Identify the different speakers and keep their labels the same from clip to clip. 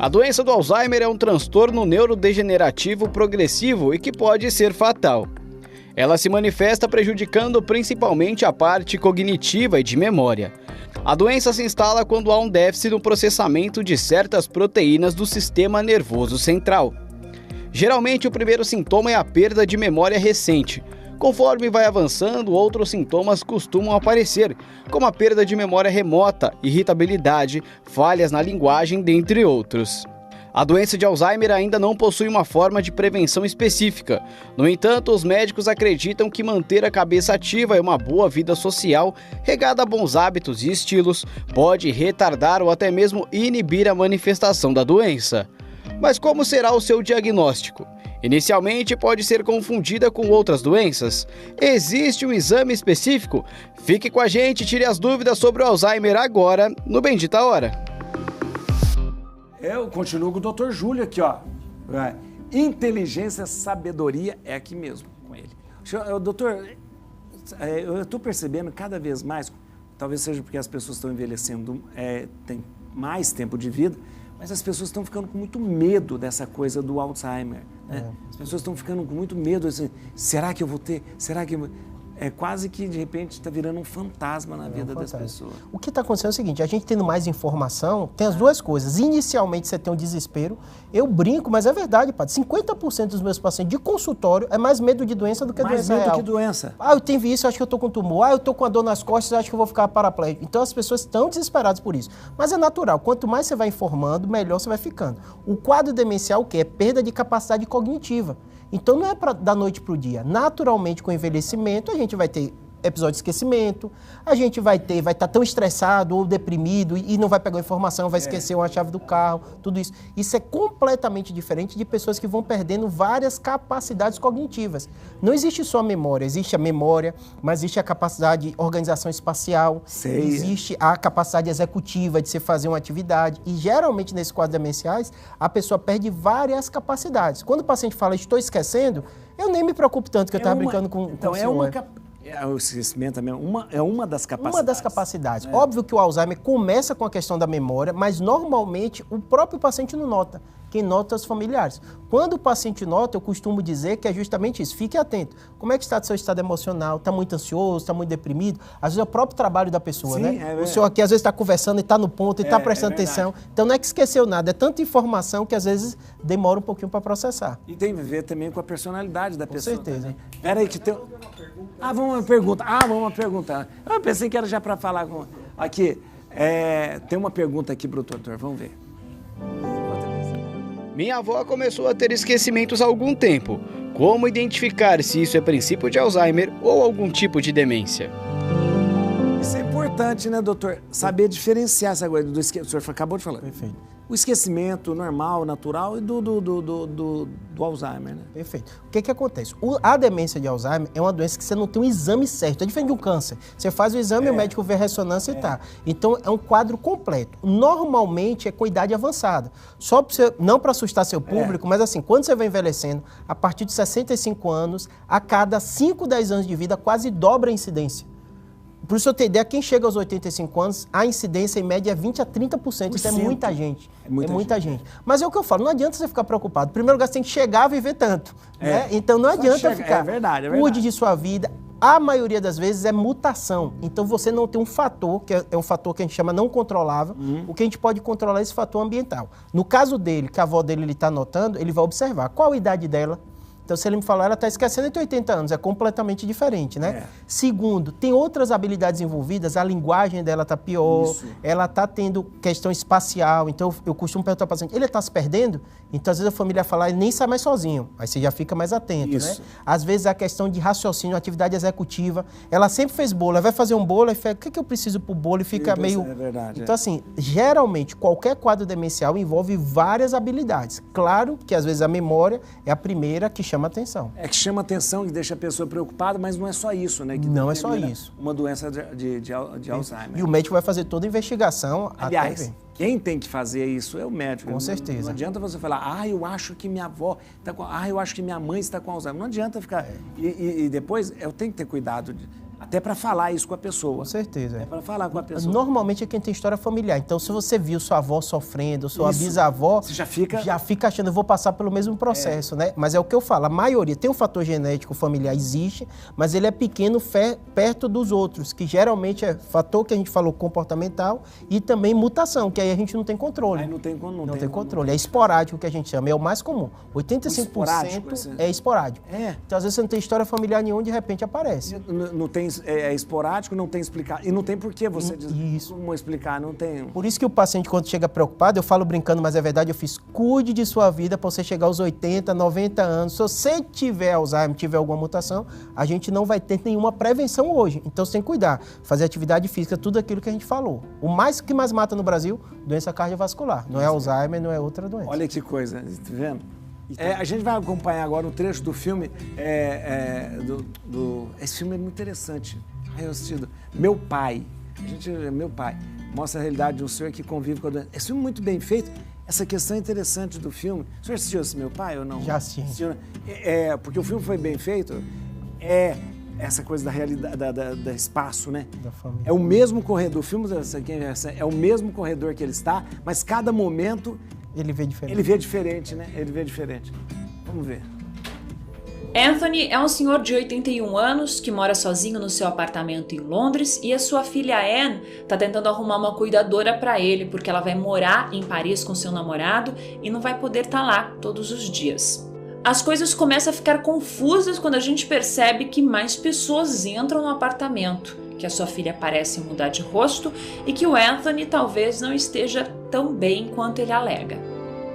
Speaker 1: A doença do Alzheimer é um transtorno neurodegenerativo progressivo e que pode ser fatal. Ela se manifesta prejudicando principalmente a parte cognitiva e de memória. A doença se instala quando há um déficit no processamento de certas proteínas do sistema nervoso central. Geralmente, o primeiro sintoma é a perda de memória recente. Conforme vai avançando, outros sintomas costumam aparecer, como a perda de memória remota, irritabilidade, falhas na linguagem, dentre outros. A doença de Alzheimer ainda não possui uma forma de prevenção específica. No entanto, os médicos acreditam que manter a cabeça ativa e uma boa vida social, regada a bons hábitos e estilos, pode retardar ou até mesmo inibir a manifestação da doença. Mas como será o seu diagnóstico? Inicialmente, pode ser confundida com outras doenças. Existe um exame específico? Fique com a gente e tire as dúvidas sobre o Alzheimer agora, no Bendita Hora.
Speaker 2: Eu continuo com o Dr. Júlio aqui, ó. Inteligência, sabedoria é aqui mesmo com ele. Doutor, eu estou percebendo cada vez mais, talvez seja porque as pessoas estão envelhecendo, têm mais tempo de vida, mas as pessoas estão ficando com muito medo dessa coisa do Alzheimer. Né? As pessoas estão ficando com muito medo, assim, será que eu vou ter? Será que é quase que, de repente, está virando um fantasma na vida das pessoas.
Speaker 3: O que está acontecendo é o seguinte, a gente tendo mais informação, tem as duas coisas. Inicialmente, você tem um desespero. Eu brinco, mas é verdade, padre. 50% dos meus pacientes de consultório é mais medo de doença do que doença real.
Speaker 2: Mais medo que doença.
Speaker 3: Ah, eu tenho isso, acho que eu estou com tumor. Ah, eu estou com a dor nas costas, acho que eu vou ficar paraplégico. Então, as pessoas estão desesperadas por isso. Mas é natural. Quanto mais você vai informando, melhor você vai ficando. O quadro demencial, o quê? É perda de capacidade cognitiva. Então, não é da noite para o dia. Naturalmente, com o envelhecimento, a gente vai ter episódio de esquecimento, a gente vai estar tão estressado ou deprimido e não vai pegar informação, vai esquecer uma chave do carro, tudo isso. Isso é completamente diferente de pessoas que vão perdendo várias capacidades cognitivas. Não existe só a memória, existe a memória, mas existe a capacidade de organização espacial, existe a capacidade executiva de você fazer uma atividade e geralmente nesses quadros demenciais a pessoa perde várias capacidades. Quando o paciente fala, estou esquecendo, eu nem me preocupo tanto que eu estava brincando com o senhor.
Speaker 2: O esquecimento também é uma das capacidades.
Speaker 3: Uma das capacidades. Óbvio que o Alzheimer começa com a questão da memória, mas normalmente o próprio paciente não nota. Quem nota é os familiares. Quando o paciente nota, eu costumo dizer que é justamente isso. Fique atento. Como é que está o seu estado emocional? Está muito ansioso? Está muito deprimido? Às vezes é o próprio trabalho da pessoa, né? O senhor aqui às vezes está conversando e está no ponto e está prestando atenção. Então não é que esqueceu nada. É tanta informação que às vezes demora um pouquinho para processar.
Speaker 2: E tem a ver também com a personalidade da pessoa.
Speaker 3: Com certeza.
Speaker 2: Espera aí que tem... vamos uma pergunta. Eu pensei que era já para falar com... Aqui, tem uma pergunta aqui para o doutor. Vamos ver.
Speaker 1: Minha avó começou a ter esquecimentos há algum tempo. Como identificar se isso é princípio de Alzheimer ou algum tipo de demência?
Speaker 2: Isso é importante, né, doutor? Saber diferenciar essa coisa do esquecimento. O senhor acabou de falar.
Speaker 3: Perfeito.
Speaker 2: O esquecimento normal, natural e do Alzheimer, né?
Speaker 3: Perfeito. O que acontece? A demência de Alzheimer é uma doença que você não tem um exame certo. É diferente de um câncer. Você faz o exame, o médico vê a ressonância e tá. Então, é um quadro completo. Normalmente, é com idade avançada. Só pra você, não para assustar seu público, mas assim, quando você vai envelhecendo, a partir de 65 anos, a cada 5, 10 anos de vida, quase dobra a incidência. Para o senhor ter ideia, quem chega aos 85 anos, a incidência em média é 20% a 30%. Isso é muita gente. É muita gente. Mas é o que eu falo, não adianta você ficar preocupado. Em primeiro lugar, você tem que chegar a viver tanto. Né? Então não adianta ficar.
Speaker 2: É verdade.
Speaker 3: Cuide de sua vida. A maioria das vezes é mutação. Então você não tem um fator, que é um fator que a gente chama não controlável. O que a gente pode controlar é esse fator ambiental. No caso dele, que a avó dele está notando, ele vai observar qual a idade dela. Então, se ele me falar, ela está esquecendo de 80 anos, é completamente diferente, né? Segundo, tem outras habilidades envolvidas, a linguagem dela está pior, ela está tendo questão espacial, então eu costumo perguntar para o paciente, ele está se perdendo? Então, às vezes a família fala, ele nem sai mais sozinho, aí você já fica mais atento, né? Às vezes a questão de raciocínio, atividade executiva, ela sempre fez bolo, ela vai fazer um bolo, e fala, o que eu preciso para o bolo? E fica meio...
Speaker 2: É verdade.
Speaker 3: Então, assim, geralmente, qualquer quadro demencial envolve várias habilidades. Claro que, às vezes, a memória é a primeira que chama atenção.
Speaker 2: É que chama atenção, que deixa a pessoa preocupada, mas não é só isso, né? Que
Speaker 3: não é só isso.
Speaker 2: Uma doença de Alzheimer.
Speaker 3: E o médico vai fazer toda a investigação.
Speaker 2: Aliás,
Speaker 3: até ver.
Speaker 2: Quem tem que fazer isso é o médico.
Speaker 3: Com certeza.
Speaker 2: Não adianta você falar, eu acho que minha avó está com... eu acho que minha mãe está com Alzheimer. Não adianta ficar... E depois, eu tenho que ter cuidado. Até para falar isso com a pessoa.
Speaker 3: Com certeza.
Speaker 2: É para falar com a pessoa.
Speaker 3: Normalmente é quem tem história familiar. Então, se você viu sua avó sofrendo, sua bisavó,
Speaker 2: você já fica
Speaker 3: achando, eu vou passar pelo mesmo processo, né? Mas é o que eu falo, a maioria tem um fator genético familiar, existe, mas ele é pequeno perto dos outros, que geralmente é fator que a gente falou comportamental e também mutação, que aí a gente não tem controle.
Speaker 2: Aí não tem
Speaker 3: controle. É esporádico que a gente chama, é o mais comum. 85% é esporádico. Então, às vezes você não tem história familiar nenhuma, de repente aparece.
Speaker 2: Não tem, é esporádico, não tem explicar. E não tem por que você diz
Speaker 3: isso.
Speaker 2: Como explicar, não tem.
Speaker 3: Por isso que o paciente, quando chega preocupado, eu falo brincando, mas é verdade, eu fiz, cuide de sua vida para você chegar aos 80, 90 anos. Se você tiver Alzheimer, tiver alguma mutação, a gente não vai ter nenhuma prevenção hoje. Então você tem que cuidar, fazer atividade física, tudo aquilo que a gente falou. O que mais mata no Brasil, doença cardiovascular. Não é Alzheimer, não é outra doença.
Speaker 2: Olha que coisa, tá vendo? A gente vai acompanhar agora um trecho do filme. Esse filme é muito interessante. Eu assisti Meu Pai. Meu Pai. Mostra a realidade de um senhor que convive com a doença. Esse filme é muito bem feito. Essa questão interessante do filme. O senhor assistiu esse Meu Pai ou não?
Speaker 3: Já assisti.
Speaker 2: Porque o filme foi bem feito. Essa coisa da realidade, da espaço, né?
Speaker 3: Da família.
Speaker 2: É o mesmo corredor. O filme é o mesmo corredor que ele está, mas cada momento
Speaker 3: ele vê diferente.
Speaker 2: Ele vê diferente, né? Ele vê diferente. Vamos ver.
Speaker 4: Anthony é um senhor de 81 anos que mora sozinho no seu apartamento em Londres e a sua filha Anne está tentando arrumar uma cuidadora para ele porque ela vai morar em Paris com seu namorado e não vai poder estar lá todos os dias. As coisas começam a ficar confusas quando a gente percebe que mais pessoas entram no apartamento, que a sua filha parece mudar de rosto e que o Anthony talvez não esteja tão bem quanto ele alega.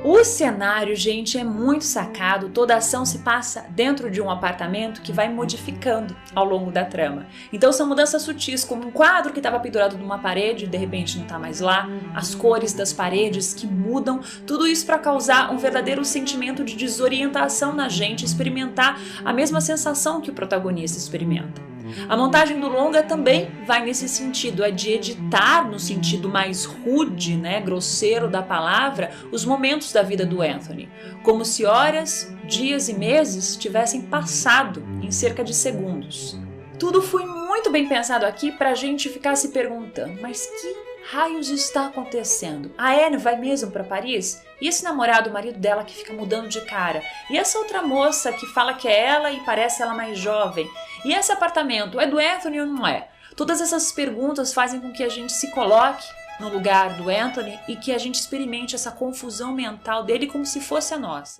Speaker 4: O cenário, gente, é muito sacado. Toda a ação se passa dentro de um apartamento que vai modificando ao longo da trama. Então são mudanças sutis, como um quadro que estava pendurado numa parede e de repente não está mais lá, as cores das paredes que mudam, tudo isso para causar um verdadeiro sentimento de desorientação na gente, experimentar a mesma sensação que o protagonista experimenta. A montagem do longa também vai nesse sentido, é de editar no sentido mais rude, né, grosseiro da palavra, os momentos da vida do Anthony, como se horas, dias e meses tivessem passado em cerca de segundos. Tudo foi muito bem pensado aqui para a gente ficar se perguntando, mas que raios está acontecendo? A Anne vai mesmo para Paris? E esse namorado, o marido dela, que fica mudando de cara? E essa outra moça que fala que é ela e parece ela mais jovem? E esse apartamento, é do Anthony ou não é? Todas essas perguntas fazem com que a gente se coloque no lugar do Anthony e que a gente experimente essa confusão mental dele como se fosse a nossa.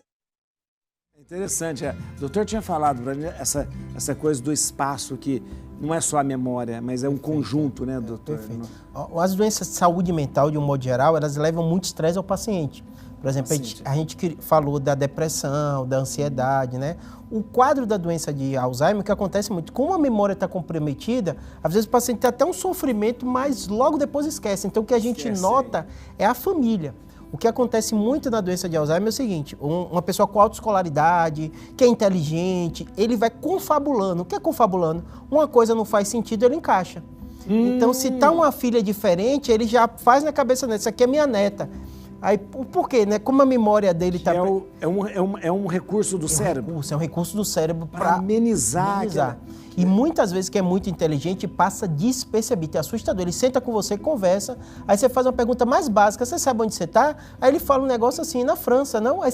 Speaker 2: Interessante, O doutor tinha falado para mim essa coisa do espaço que não é só a memória, mas é um conjunto, né, doutor?
Speaker 3: Perfeito. As doenças de saúde mental, de um modo geral, elas levam muito estresse ao paciente. Por exemplo, a gente falou da depressão, da ansiedade, né? O quadro da doença de Alzheimer, que acontece muito, como a memória está comprometida, às vezes o paciente tem até um sofrimento, mas logo depois esquece. Então, o que a gente nota é a família. O que acontece muito na doença de Alzheimer é o seguinte, uma pessoa com autoescolaridade, que é inteligente, ele vai confabulando. O que é confabulando? Uma coisa não faz sentido, ele encaixa. Então, se tá uma filha diferente, ele já faz na cabeça dele, isso aqui é minha neta. Aí, por quê, né? Como a memória dele está...
Speaker 2: É um recurso do cérebro.
Speaker 3: É um recurso do cérebro
Speaker 2: para amenizar.
Speaker 3: E muitas vezes que é muito inteligente, passa despercebido, é assustador. Ele senta com você, conversa, aí você faz uma pergunta mais básica, você sabe onde você está? Aí ele fala um negócio assim, na França, não? Aí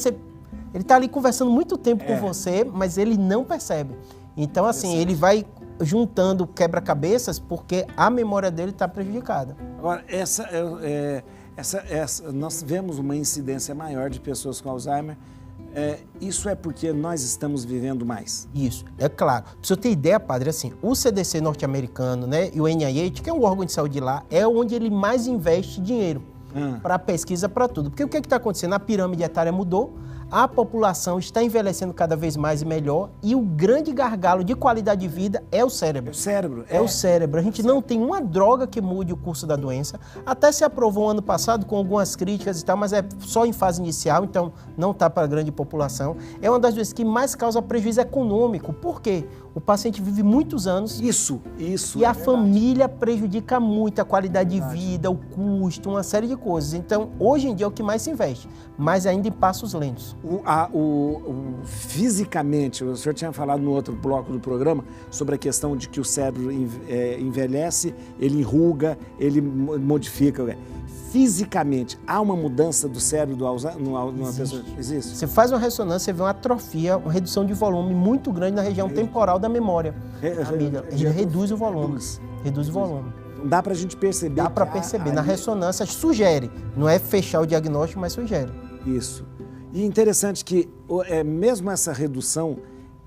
Speaker 3: ele está ali conversando muito tempo com você, mas ele não percebe. Então, assim, ele vai juntando quebra-cabeças porque a memória dele está prejudicada.
Speaker 2: Agora, nós vemos uma incidência maior de pessoas com Alzheimer. Isso é porque nós estamos vivendo mais?
Speaker 3: Isso, é claro. Pra você ter ideia, padre, assim, o CDC norte-americano, né, e o NIH, que é um órgão de saúde lá, é onde ele mais investe dinheiro para pesquisa, para tudo. Porque o que está acontecendo? A pirâmide etária mudou, a população está envelhecendo cada vez mais e melhor e o grande gargalo de qualidade de vida é o cérebro.
Speaker 2: O cérebro.
Speaker 3: É o cérebro. A gente não tem uma droga que mude o curso da doença. Até se aprovou ano passado com algumas críticas e tal, mas é só em fase inicial, então não está para a grande população. É uma das doenças que mais causa prejuízo econômico. Por quê? O paciente vive muitos anos.
Speaker 2: Isso.
Speaker 3: E a família prejudica muito a qualidade de vida, o custo, uma série de coisas. Então, hoje em dia é o que mais se investe, mas ainda em passos lentos.
Speaker 2: Fisicamente, o senhor tinha falado no outro bloco do programa sobre a questão de que o cérebro envelhece, ele enruga, ele modifica. Fisicamente, há uma mudança do cérebro do Alzheimer numa pessoa? Existe?
Speaker 3: Você faz uma ressonância, você vê uma atrofia, uma redução de volume muito grande na região temporal da memória. Ele reduz o volume. Reduz o volume.
Speaker 2: Dá pra gente perceber.
Speaker 3: Dá para perceber. Na ressonância sugere. Não é fechar o diagnóstico, mas sugere.
Speaker 2: Isso. E interessante que mesmo essa redução,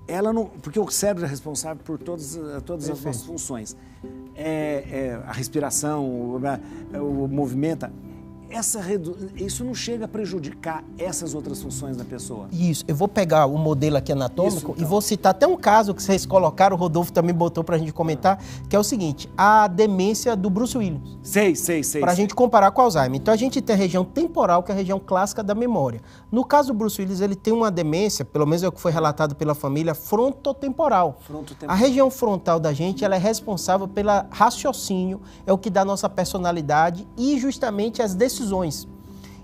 Speaker 2: ela não, porque o cérebro é responsável por todas as nossas funções. A respiração, o movimento. Isso não chega a prejudicar essas outras funções da pessoa?
Speaker 3: Isso. Eu vou pegar o modelo aqui anatômico e vou citar até um caso que vocês colocaram, o Rodolfo também botou pra gente comentar, que é o seguinte, a demência do Bruce Willis.
Speaker 2: Sei.
Speaker 3: Pra gente comparar com o Alzheimer. Então a gente tem a região temporal, que é a região clássica da memória. No caso do Bruce Willis, ele tem uma demência, pelo menos é o que foi relatado pela família, frontotemporal. A região frontal da gente, ela é responsável pelo raciocínio, é o que dá a nossa personalidade e justamente as decisões.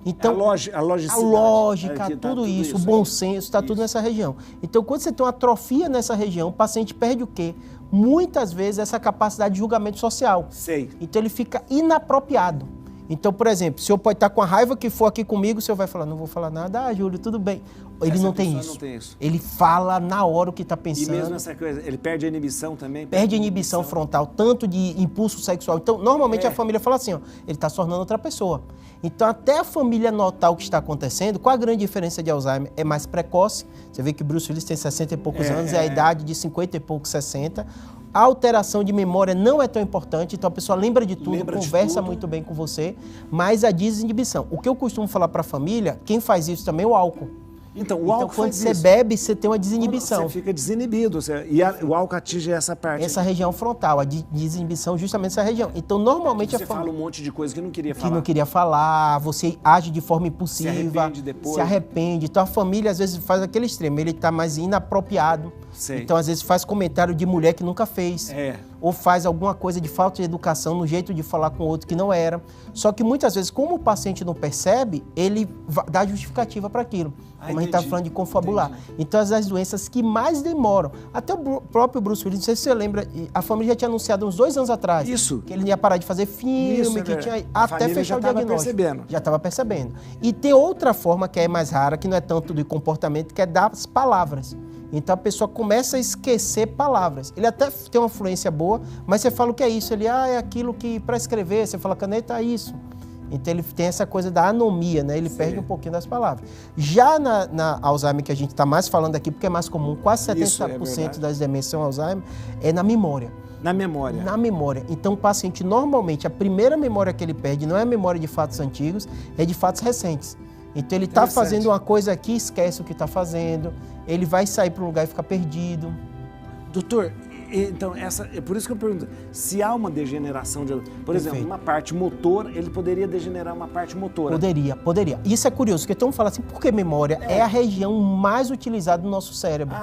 Speaker 3: Então, a lógica, tudo isso, o bom senso, está tudo nessa região. Então, quando você tem uma atrofia nessa região, o paciente perde o quê? Muitas vezes essa capacidade de julgamento social.
Speaker 2: Sei.
Speaker 3: Então, ele fica inapropriado. Então, por exemplo, se o senhor pode estar com a raiva que for aqui comigo, o senhor vai falar, não vou falar nada, Júlio, tudo bem. Ele não tem isso. Ele fala na hora o que está pensando.
Speaker 2: E mesmo essa coisa, ele perde a inibição também?
Speaker 3: Perde a inibição frontal, tanto de impulso sexual. Então, normalmente a família fala assim, ó, ele está se tornando outra pessoa. Então, até a família notar o que está acontecendo, qual a grande diferença de Alzheimer? É mais precoce. Você vê que Bruce Willis tem 60 e poucos anos, é a idade de 50 e poucos, 60. A alteração de memória não é tão importante, então a pessoa lembra de tudo, conversa muito bem com você, mas a desinibição. O que eu costumo falar para a família, quem faz isso também é o álcool.
Speaker 2: Então, o álcool
Speaker 3: quando você bebe, você tem uma desinibição.
Speaker 2: Você fica desinibido. O álcool atinge essa parte.
Speaker 3: Essa região frontal, a desinibição justamente essa região. Então, normalmente
Speaker 2: você fala um monte de coisa que não queria falar.
Speaker 3: Que não queria falar, você age de forma impulsiva. Se
Speaker 2: arrepende depois.
Speaker 3: Se arrepende. Então, a família, às vezes, faz aquele extremo. Ele está mais inapropriado.
Speaker 2: Sei.
Speaker 3: Então, às vezes, faz comentário de mulher que nunca fez. Ou faz alguma coisa de falta de educação no jeito de falar com o outro que não era. Só que, muitas vezes, como o paciente não percebe, ele dá justificativa para aquilo. Como a gente está falando de confabular. Então, as doenças que mais demoram. Até o próprio Bruce Willis, não sei se você lembra, a família já tinha anunciado uns 2 anos atrás.
Speaker 2: Isso.
Speaker 3: Que ele ia parar de fazer filme, que tinha até fechar o diagnóstico. Já estava percebendo. E tem outra forma que é mais rara, que não é tanto do comportamento, que é das palavras. Então a pessoa começa a esquecer palavras. Ele até tem uma fluência boa, mas você fala o que é isso? Ele, é aquilo que para escrever, você fala caneta, é isso. Então ele tem essa coisa da anomia, né? Ele perde um pouquinho das palavras. Já na Alzheimer, que a gente está mais falando aqui, porque é mais comum, quase 70% das demências são Alzheimer, é na memória.
Speaker 2: Na memória.
Speaker 3: Na memória. Então o paciente, normalmente, a primeira memória que ele perde não é a memória de fatos antigos, é de fatos recentes. Então ele está fazendo uma coisa aqui, esquece o que está fazendo, ele vai sair para um lugar e ficar perdido.
Speaker 2: Doutor, então, é por isso que eu pergunto, se há uma degeneração de... Por exemplo, uma parte motor, ele poderia degenerar uma parte motora?
Speaker 3: Poderia. Isso é curioso, porque todo mundo fala assim, por que memória é a região mais utilizada do nosso cérebro?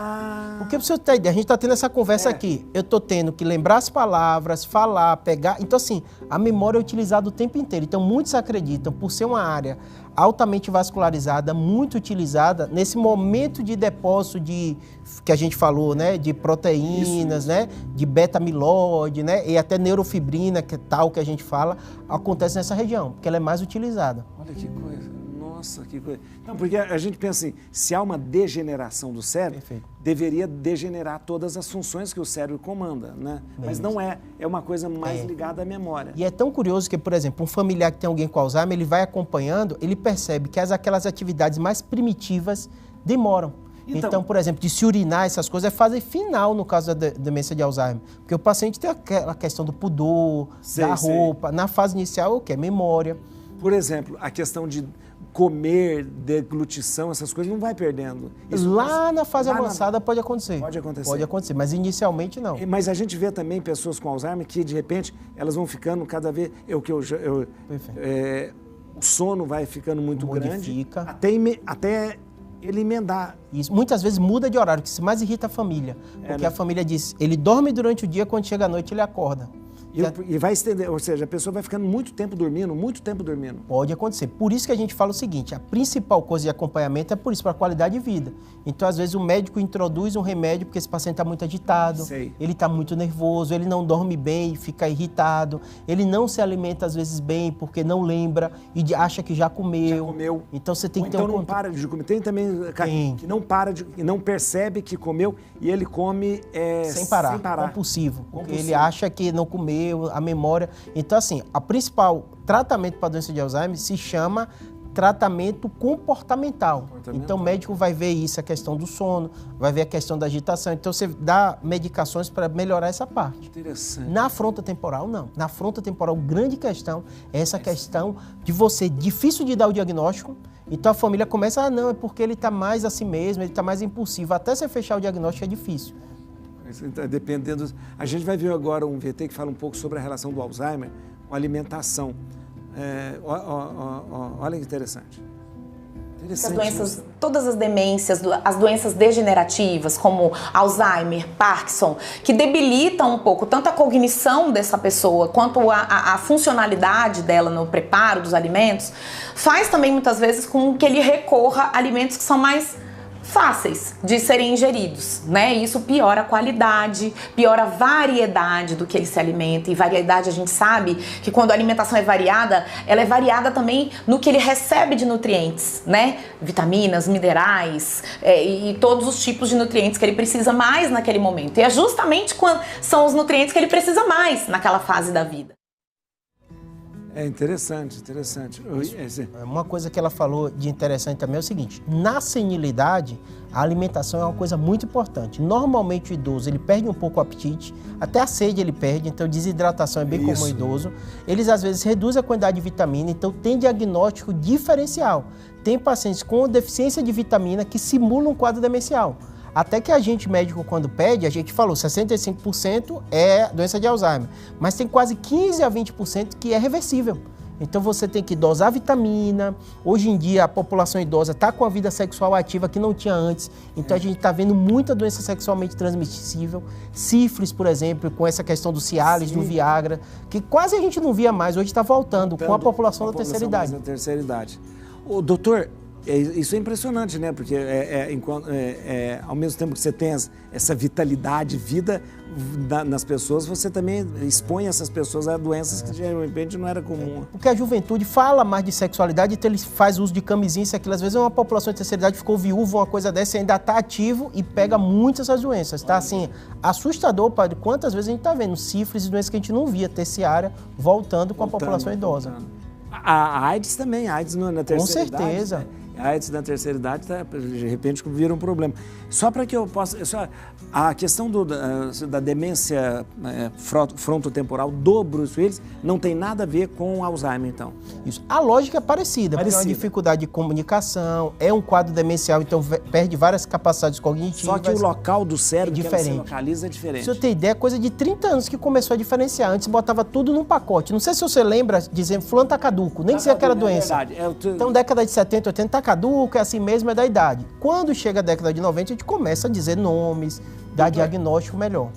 Speaker 3: Porque pra você ter ideia, a gente está tendo essa conversa aqui, eu estou tendo que lembrar as palavras, falar, pegar... Então, assim, a memória é utilizada o tempo inteiro. Então, muitos acreditam, por ser uma área altamente vascularizada, muito utilizada, nesse momento de depósito de, que a gente falou, né, de proteínas, né, de beta-amiloide, né, e até neurofibrina, que é tal que a gente fala, acontece nessa região, porque ela é mais utilizada.
Speaker 2: Olha que coisa, nossa, que coisa. Não, porque a gente pensa assim, se há uma degeneração do cérebro, deveria degenerar todas as funções que o cérebro comanda, né? Mas não é uma coisa mais ligada à memória.
Speaker 3: E é tão curioso que, por exemplo, um familiar que tem alguém com Alzheimer, ele vai acompanhando, ele percebe que aquelas atividades mais primitivas demoram. Então, por exemplo, de se urinar, essas coisas, é fase final no caso da demência de Alzheimer. Porque o paciente tem aquela questão do pudor, da roupa. Na fase inicial, o que é memória.
Speaker 2: Por exemplo, a questão de comer, deglutição, essas coisas, não vai perdendo.
Speaker 3: Na fase avançada pode acontecer.
Speaker 2: Pode acontecer.
Speaker 3: Pode acontecer, mas inicialmente não.
Speaker 2: Mas a gente vê também pessoas com Alzheimer que, de repente, elas vão ficando cada vez... o sono vai ficando muito grande. Até ele emendar.
Speaker 3: Isso. Muitas vezes muda de horário, que isso mais irrita a família. Porque a família diz, ele dorme durante o dia, quando chega à noite ele acorda.
Speaker 2: E vai estender, ou seja, a pessoa vai ficando muito tempo dormindo.
Speaker 3: Pode acontecer. Por isso que a gente fala o seguinte, a principal coisa de acompanhamento é por isso, para a qualidade de vida. Então, às vezes, o médico introduz um remédio porque esse paciente está muito agitado, ele está muito nervoso, ele não dorme bem, fica irritado, ele não se alimenta, às vezes, bem porque não lembra e acha que já comeu. Então, você tem que ter um
Speaker 2: não para de comer. Tem também que não percebe que comeu e ele come
Speaker 3: sem parar. Compulsivo. Porque ele acha que não comeu, a memória. Então, assim, a principal tratamento para a doença de Alzheimer se chama tratamento comportamental. Então, o médico vai ver isso, a questão do sono, vai ver a questão da agitação. Então, você dá medicações para melhorar essa parte.
Speaker 2: Interessante.
Speaker 3: Na frontotemporal, não. Na frontotemporal, grande questão é essa questão de você, difícil de dar o diagnóstico. Então, a família começa, não, é porque ele está mais assim mesmo, ele está mais impulsivo. Até você fechar o diagnóstico é difícil.
Speaker 2: Dependendo. A gente vai ver agora um VT que fala um pouco sobre a relação do Alzheimer com a alimentação. Olha que interessante.
Speaker 5: Todas as demências, as doenças degenerativas, como Alzheimer, Parkinson, que debilitam um pouco tanto a cognição dessa pessoa quanto a funcionalidade dela no preparo dos alimentos, faz também muitas vezes com que ele recorra a alimentos que são mais fáceis de serem ingeridos, né? Isso piora a qualidade, piora a variedade do que ele se alimenta. E variedade, a gente sabe que quando a alimentação é variada, ela é variada também no que ele recebe de nutrientes, né? Vitaminas, minerais e todos os tipos de nutrientes que ele precisa mais naquele momento. E é justamente quando são os nutrientes que ele precisa mais naquela fase da vida.
Speaker 2: É interessante.
Speaker 3: Uma coisa que ela falou de interessante também é o seguinte, na senilidade, a alimentação é uma coisa muito importante. Normalmente o idoso, ele perde um pouco o apetite, até a sede ele perde, então desidratação é bem comum no idoso. Eles às vezes reduzem a quantidade de vitamina, então tem diagnóstico diferencial. Tem pacientes com deficiência de vitamina que simulam um quadro demencial. Até que a gente médico, quando pede, a gente falou 65% é doença de Alzheimer, mas tem quase 15 a 20% que é reversível. Então você tem que dosar vitamina. Hoje em dia a população idosa está com a vida sexual ativa que não tinha antes. Então a gente está vendo muita doença sexualmente transmissível. Sífilis, por exemplo, com essa questão do Cialis, do Viagra, que quase a gente não via mais, hoje está voltando com a população da terceira idade.
Speaker 2: O doutor, isso é impressionante, né? Porque ao mesmo tempo que você tem essa vitalidade, vida nas pessoas, você também expõe essas pessoas a doenças que de repente não era comum.
Speaker 3: Porque a juventude fala mais de sexualidade, então ele faz uso de camisinha, isso aquilo. Às vezes uma população de terceira idade ficou viúva, uma coisa dessa, e ainda está ativo e pega muitas essas doenças. Tá assim, assustador, padre, quantas vezes a gente está vendo sífilis e doenças que a gente não via, terciária, voltando com a população idosa.
Speaker 2: A AIDS também, a AIDS na terceira idade.
Speaker 3: Com certeza.
Speaker 2: Né? A AIDS na terceira idade, de repente, vira um problema. Só para que eu possa... A questão da demência frontotemporal do Bruce Willis não tem nada a ver com Alzheimer, então?
Speaker 3: Isso. A lógica é parecida, porque é uma dificuldade de comunicação, é um quadro demencial, então perde várias capacidades cognitivas.
Speaker 2: Só que o local do cérebro
Speaker 3: que ela se
Speaker 2: localiza é diferente.
Speaker 3: Se eu ter ideia, é coisa de 30 anos que começou a diferenciar. Antes botava tudo num pacote. Não sei se você lembra, dizendo, fulano tá caduco, nem dizia aquela doença. Então, década de 70, 80, tá caduco, é assim mesmo, é da idade. Quando chega a década de 90, a gente começa a dizer nomes, dar diagnóstico melhor.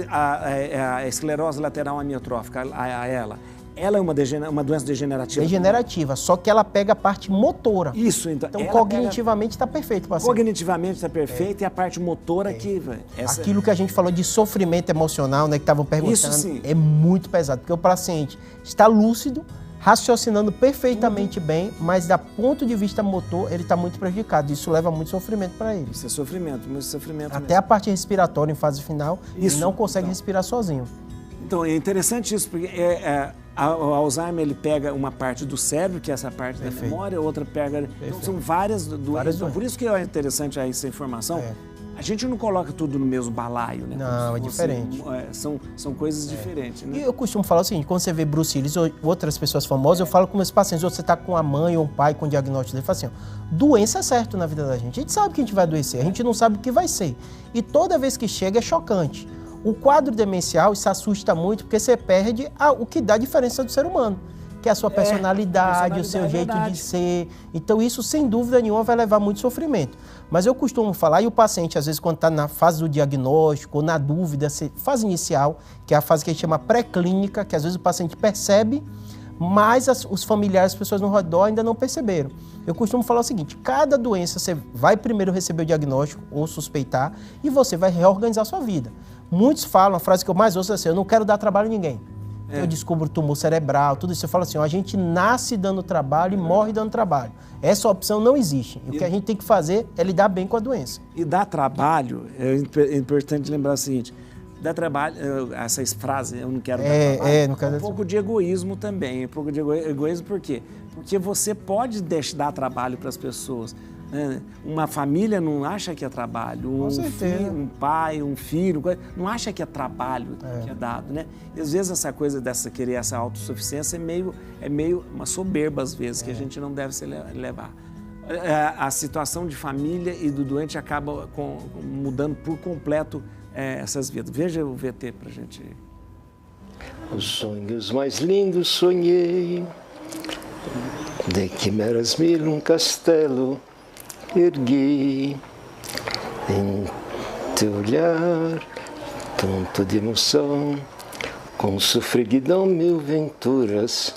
Speaker 2: A esclerose lateral amiotrófica, ela é uma doença degenerativa?
Speaker 3: Degenerativa, só que ela pega a parte motora.
Speaker 2: Isso, então.
Speaker 3: Então, cognitivamente está perfeito, paciente.
Speaker 2: Cognitivamente está perfeito e a parte motora
Speaker 3: Aquilo que a gente falou de sofrimento emocional, né, que estavam perguntando,
Speaker 2: isso, sim,
Speaker 3: é muito pesado, porque o paciente está lúcido, raciocinando perfeitamente bem, mas da ponto de vista motor, ele está muito prejudicado. Isso leva muito sofrimento para ele.
Speaker 2: Isso é sofrimento, muito sofrimento.
Speaker 3: Até mesmo. A parte respiratória em fase final, ele não consegue respirar sozinho.
Speaker 2: Então, é interessante isso, porque o Alzheimer, ele pega uma parte do cérebro, que é essa parte da memória, outra pega... Então, são várias doenças. Por isso que é interessante essa informação. A gente não coloca tudo no mesmo balaio, né?
Speaker 3: Não, é diferente.
Speaker 2: São coisas diferentes, né?
Speaker 3: E eu costumo falar o seguinte, quando você vê Bruce Willis ou outras pessoas famosas, eu falo com meus pacientes, ou você está com a mãe ou um pai com diagnóstico dele, eu falo assim, doença é certo na vida da gente. A gente sabe que a gente vai adoecer, a gente não sabe o que vai ser. E toda vez que chega é chocante. O quadro demencial, isso assusta muito, porque você perde o que dá diferença do ser humano. que é a sua personalidade, o seu jeito de ser. Então isso, sem dúvida nenhuma, vai levar muito sofrimento. Mas eu costumo falar, e o paciente, às vezes, quando está na fase do diagnóstico, ou na dúvida, fase inicial, que é a fase que a gente chama pré-clínica, que às vezes o paciente percebe, mas os familiares, as pessoas no redor ainda não perceberam. Eu costumo falar o seguinte, cada doença você vai primeiro receber o diagnóstico ou suspeitar e você vai reorganizar a sua vida. Muitos falam, a frase que eu mais ouço é assim, eu não quero dar trabalho a ninguém. Eu descubro tumor cerebral, tudo isso. Eu falo assim, a gente nasce dando trabalho e morre dando trabalho. Essa opção não existe. E o que a gente tem que fazer é lidar bem com a doença.
Speaker 2: E dar trabalho, é importante lembrar o seguinte, dar trabalho, essa frase, eu não quero dar trabalho,
Speaker 3: não quero
Speaker 2: um pouco de egoísmo também. Um pouco de egoísmo por quê? Porque você pode dar trabalho para as pessoas. Né? Uma família não acha que é trabalho, um pai, um filho, não acha que é trabalho que é dado, né? E às vezes essa coisa querer essa autossuficiência é meio uma soberba às vezes, que a gente não deve se levar. A situação de família e do doente acaba mudando por completo essas vidas. Veja o VT pra gente.
Speaker 6: Os sonhos mais lindos sonhei, de quimeras mil um castelo ergui, em teu olhar, tanto de emoção, com sofreguidão mil venturas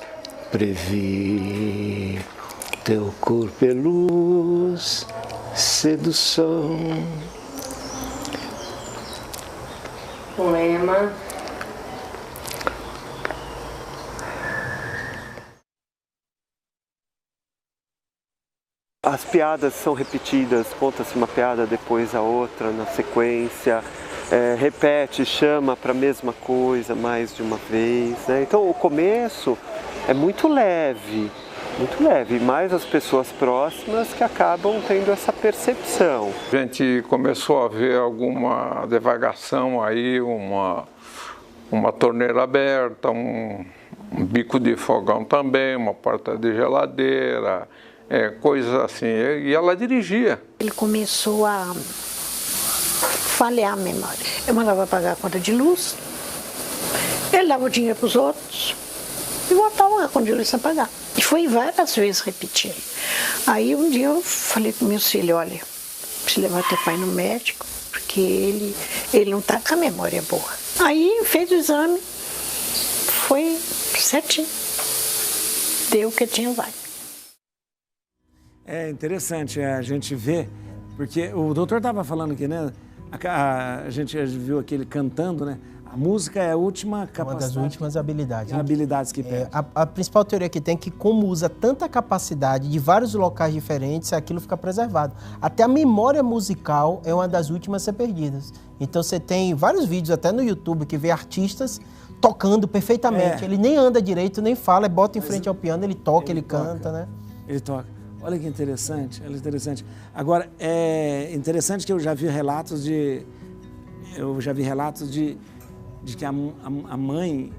Speaker 6: previ, teu corpo é luz, sedução.
Speaker 7: Poema.
Speaker 8: As piadas são repetidas, conta-se uma piada depois a outra na sequência, repete, chama para a mesma coisa mais de uma vez, né? Então o começo é muito leve, mas as pessoas próximas que acabam tendo essa percepção.
Speaker 9: A gente começou a ver alguma divagação aí, uma torneira aberta, um bico de fogão também, uma porta de geladeira, coisas assim, e ela dirigia.
Speaker 7: Ele começou a falhar a memória. Eu mandava pagar a conta de luz, ele dava o dinheiro para os outros e voltava a conta de luz sem pagar. E foi várias vezes repetindo. Aí um dia eu falei com meus filhos, olha, preciso levar teu pai no médico, porque ele não está com a memória boa. Aí fez o exame, foi certinho, deu o que tinha Alzheimer.
Speaker 2: É interessante a gente ver, porque o doutor estava falando aqui, né? A gente viu aquele cantando, né? A música é a última capacidade.
Speaker 3: Uma das últimas habilidades.
Speaker 2: Habilidades que perde.
Speaker 3: A principal teoria que tem é que, como usa tanta capacidade de vários locais diferentes, aquilo fica preservado. Até a memória musical é uma das últimas a ser perdidas. Então você tem vários vídeos, até no YouTube, que vê artistas tocando perfeitamente. Ele nem anda direito, nem fala, bota em frente ao piano, ele toca, ele canta, né?
Speaker 2: Ele toca. Olha que interessante, Agora, é interessante que eu já vi relatos de que a mãe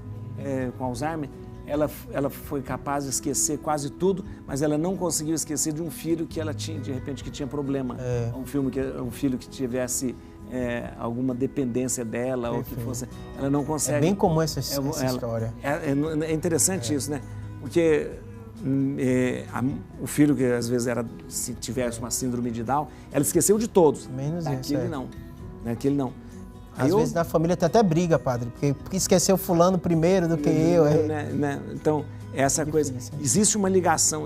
Speaker 2: com Alzheimer, ela foi capaz de esquecer quase tudo, mas ela não conseguiu esquecer de um filho que ela tinha, de repente, que tinha problema. Um filho que tivesse alguma dependência dela, ou que fosse... Ela não consegue...
Speaker 3: É bem comum essa história.
Speaker 2: É interessante isso, né? Porque... o filho que às vezes se tivesse uma síndrome de Down, ela esqueceu de todos.
Speaker 3: Menos
Speaker 2: daquele
Speaker 3: isso,
Speaker 2: não. Daquele não.
Speaker 3: Às vezes na família tem até briga, padre, porque esqueceu fulano primeiro do que eu.
Speaker 2: Então, essa coisa. Existe uma ligação,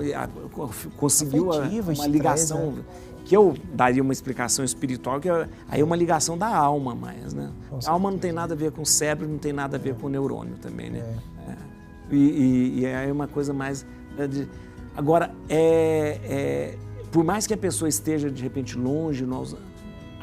Speaker 2: conseguiu uma ligação, que eu daria uma explicação espiritual, que aí é uma ligação da alma mais, né? A alma não tem nada a ver com o cérebro, não tem nada a ver com o neurônio também, né? E aí é uma coisa mais... Agora, por mais que a pessoa esteja, de repente, longe,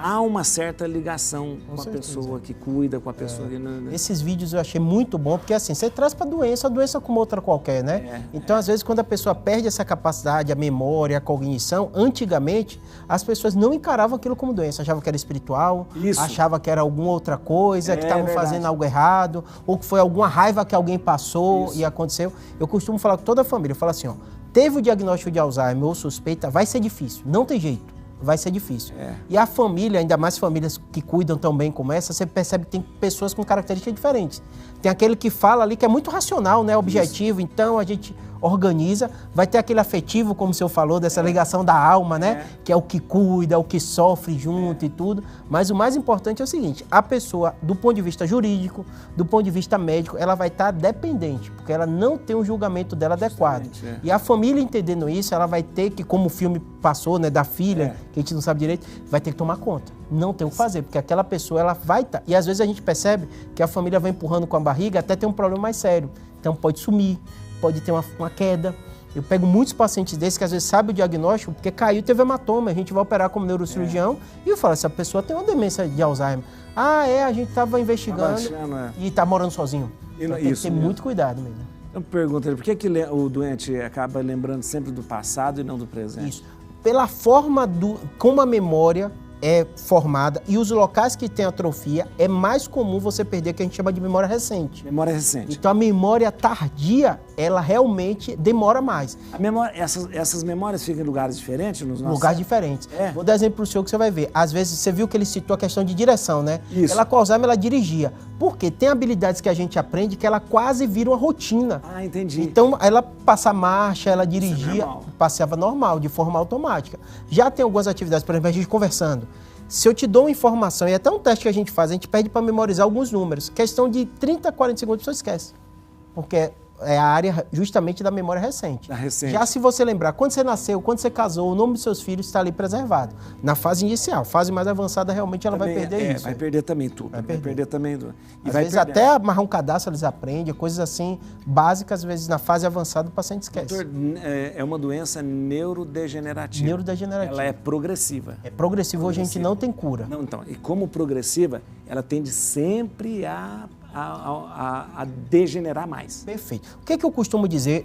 Speaker 2: há uma certa ligação com a pessoa que cuida, com a pessoa que...
Speaker 3: Esses vídeos eu achei muito bom, porque assim, você traz para a doença como outra qualquer, né? Então, às vezes, quando a pessoa perde essa capacidade, a memória, a cognição, antigamente, as pessoas não encaravam aquilo como doença, achavam que era espiritual, achavam que era alguma outra coisa, que estavam fazendo algo errado, ou que foi alguma raiva que alguém passou e aconteceu. Eu costumo falar com toda a família, eu falo assim, ó, teve o diagnóstico de Alzheimer ou suspeita, vai ser difícil, não tem jeito. vai ser difícil. E a família, ainda mais famílias que cuidam tão bem como essa, você percebe que tem pessoas com características diferentes. Tem aquele que fala ali que é muito racional, né? Objetivo, então a gente organiza. Vai ter aquele afetivo, como o senhor falou, dessa ligação da alma, né? Que é o que cuida, o que sofre junto e tudo. Mas o mais importante é o seguinte, a pessoa, do ponto de vista jurídico, do ponto de vista médico, ela vai estar dependente, porque ela não tem um julgamento dela adequado. E a família entendendo isso, ela vai ter que, como o filme passou, né, da filha, que a gente não sabe direito, vai ter que tomar conta. Não tem o que fazer, porque aquela pessoa, ela vai estar... E às vezes a gente percebe que a família vai empurrando com a barriga até ter um problema mais sério. Então pode sumir, pode ter uma queda. Eu pego muitos pacientes desses que às vezes sabem o diagnóstico porque caiu, teve hematoma, a gente vai operar como neurocirurgião e eu falo, essa pessoa tem uma demência de Alzheimer. Ah, a gente estava investigando e está morando sozinho. Então, tem que ter muito cuidado mesmo.
Speaker 2: Eu pergunto ele, por que o doente acaba lembrando sempre do passado e não do presente?
Speaker 3: Isso. Pela forma como a memória é formada e os locais que tem atrofia, é mais comum você perder o que a gente chama de memória recente.
Speaker 2: Memória recente.
Speaker 3: Então a memória tardia, ela realmente demora mais.
Speaker 2: A memória, essas memórias ficam em lugares diferentes?
Speaker 3: Lugares diferentes. Vou dar exemplo para o senhor que você vai ver. Às vezes, você viu que ele citou a questão de direção, né?
Speaker 2: Isso.
Speaker 3: Ela com Alzheimer, ela dirigia. Porque tem habilidades que a gente aprende que ela quase vira uma rotina.
Speaker 2: Ah, entendi.
Speaker 3: Então, ela passa marcha, ela dirigia, passeava normal, de forma automática. Já tem algumas atividades, por exemplo, a gente conversando. Se eu te dou uma informação, e até um teste que a gente faz, a gente pede para memorizar alguns números. Questão de 30 a 40 segundos, a pessoa esquece. Porque é a área justamente da memória recente. Já se você lembrar, quando você nasceu, quando você casou, o nome dos seus filhos está ali preservado. Na fase inicial, fase mais avançada, realmente ela vai perder isso.
Speaker 2: Vai perder também tudo. Vai perder também tudo.
Speaker 3: Às vezes até amarrar um cadastro eles aprendem, coisas assim básicas, às vezes na fase avançada o paciente esquece.
Speaker 2: Doutor, é uma doença neurodegenerativa.
Speaker 3: Neurodegenerativa.
Speaker 2: Ela é progressiva.
Speaker 3: É progressiva, hoje a gente não tem cura.
Speaker 2: Não, então, e como progressiva, ela tende sempre a degenerar mais.
Speaker 3: Perfeito. O que é que eu costumo dizer?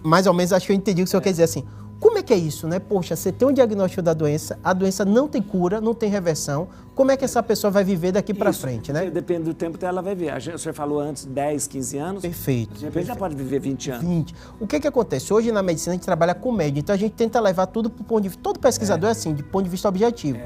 Speaker 3: Mais ou menos, acho que eu entendi o que o senhor quer dizer assim. Como é que é isso, né? Poxa, você tem um diagnóstico da doença, a doença não tem cura, não tem reversão. Como é que essa pessoa vai viver daqui para frente, né?
Speaker 2: Depende do tempo que ela vai viver. O senhor falou antes 10, 15 anos.
Speaker 3: Perfeito.
Speaker 2: De repente já pode viver 20 anos.
Speaker 3: 20. O que é que acontece? Hoje na medicina a gente trabalha com média, então a gente tenta levar tudo para o ponto de vista... Todo pesquisador é assim, de ponto de vista objetivo.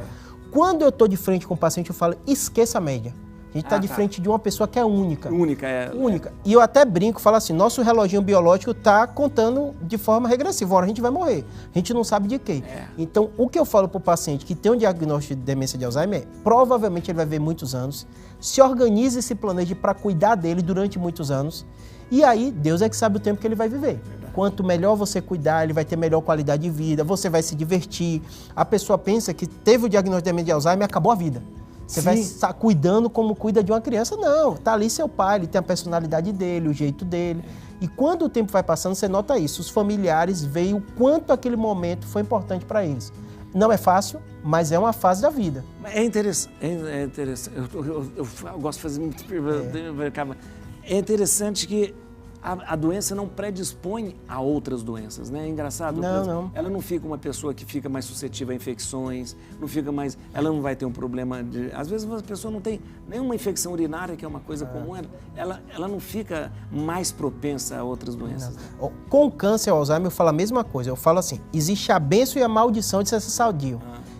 Speaker 3: Quando eu estou de frente com o paciente, eu falo, esqueça a média. A gente está de frente de uma pessoa que é única. Única. E eu até brinco, falo assim, nosso reloginho biológico está contando de forma regressiva. Uma hora a gente vai morrer. A gente não sabe de quê. Então, o que eu falo para o paciente que tem um diagnóstico de demência de Alzheimer, provavelmente ele vai viver muitos anos, se organize e se planeje para cuidar dele durante muitos anos. E aí, Deus é que sabe o tempo que ele vai viver. Quanto melhor você cuidar, ele vai ter melhor qualidade de vida, você vai se divertir. A pessoa pensa que teve o diagnóstico de demência de Alzheimer e acabou a vida. Você vai estar cuidando como cuida de uma criança? Não, tá ali seu pai, ele tem a personalidade dele, o jeito dele. E quando o tempo vai passando, você nota isso. Os familiares veem o quanto aquele momento foi importante para eles. Não é fácil, mas é uma fase da vida.
Speaker 2: É interessante. Eu gosto de fazer muito... É interessante que a doença não predispõe a outras doenças, né? É engraçado.
Speaker 3: Não.
Speaker 2: Ela não fica uma pessoa que fica mais suscetível a infecções, ela não vai ter um problema de... Às vezes a pessoa não tem nenhuma infecção urinária, que é uma coisa comum, ela não fica mais propensa a outras doenças. Né?
Speaker 3: Com o câncer e o Alzheimer eu falo a mesma coisa, eu falo assim, existe a bênção e a maldição de ser sadio.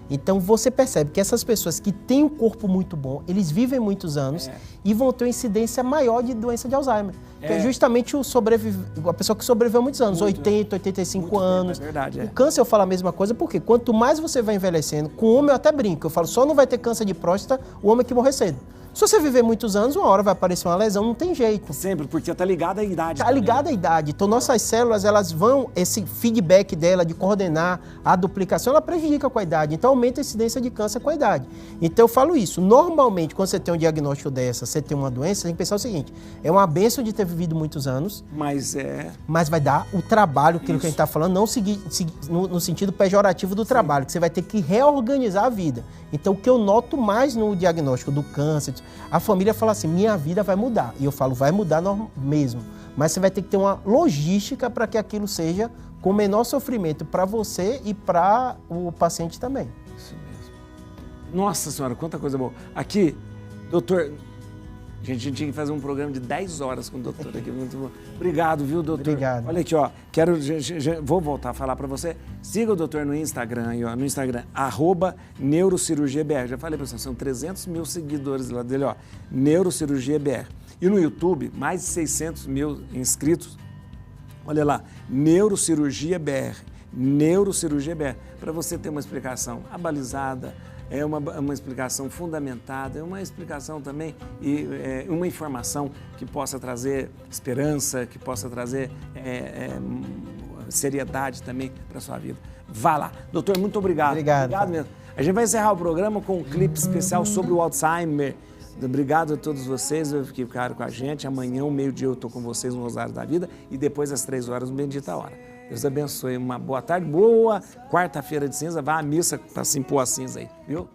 Speaker 3: Então você percebe que essas pessoas que têm um corpo muito bom, eles vivem muitos anos e vão ter uma incidência maior de doença de Alzheimer. Que é justamente a pessoa que sobreviveu muitos anos, 80, 85 anos.
Speaker 2: É verdade,
Speaker 3: O câncer eu falo a mesma coisa, porque quanto mais você vai envelhecendo, com o homem eu até brinco, eu falo, só não vai ter câncer de próstata o homem que morrer cedo. Se você viver muitos anos, uma hora vai aparecer uma lesão, não tem jeito.
Speaker 2: Sempre, porque está ligada à idade.
Speaker 3: Está ligada à idade. Então, nossas células, elas vão, esse feedback dela de coordenar a duplicação, ela prejudica com a idade. Então, aumenta a incidência de câncer com a idade. Então, eu falo isso. Normalmente, quando você tem um diagnóstico dessa, você tem uma doença, você tem que pensar o seguinte, é uma bênção de ter vivido muitos anos. Mas vai dar o trabalho, aquilo que a gente está falando, não seguir no sentido pejorativo do trabalho, que você vai ter que reorganizar a vida. Então, o que eu noto mais no diagnóstico do câncer, a família fala assim, minha vida vai mudar. E eu falo, vai mudar mesmo. Mas você vai ter que ter uma logística para que aquilo seja com menor sofrimento para você e para o paciente também.
Speaker 2: Isso mesmo. Nossa Senhora, quanta coisa boa. Aqui, doutor, A gente tinha que fazer um programa de 10 horas com o doutor aqui, muito bom. Obrigado, viu, doutor?
Speaker 3: Obrigado.
Speaker 2: Olha aqui, ó, vou voltar a falar para você. Siga o doutor no Instagram, aí, ó, no Instagram, @neurocirurgiabr. Já falei para você, são 300 mil seguidores lá dele, ó, neurocirurgiabr. E no YouTube, mais de 600 mil inscritos. Olha lá, neurocirurgiabr, para você ter uma explicação abalizada, é uma explicação fundamentada, é uma explicação também e uma informação que possa trazer esperança, que possa trazer seriedade também para a sua vida. Vá lá. Doutor, muito obrigado.
Speaker 3: Obrigado
Speaker 2: mesmo. A gente vai encerrar o programa com um clipe especial sobre o Alzheimer. Obrigado a todos vocês que ficaram com a gente. Amanhã, ao meio-dia, eu estou com vocês no Rosário da Vida e depois, às 3 horas, no Bendita Hora. Deus abençoe. Uma boa tarde, boa quarta-feira de cinza. Vá à missa para se impor a cinza aí, viu?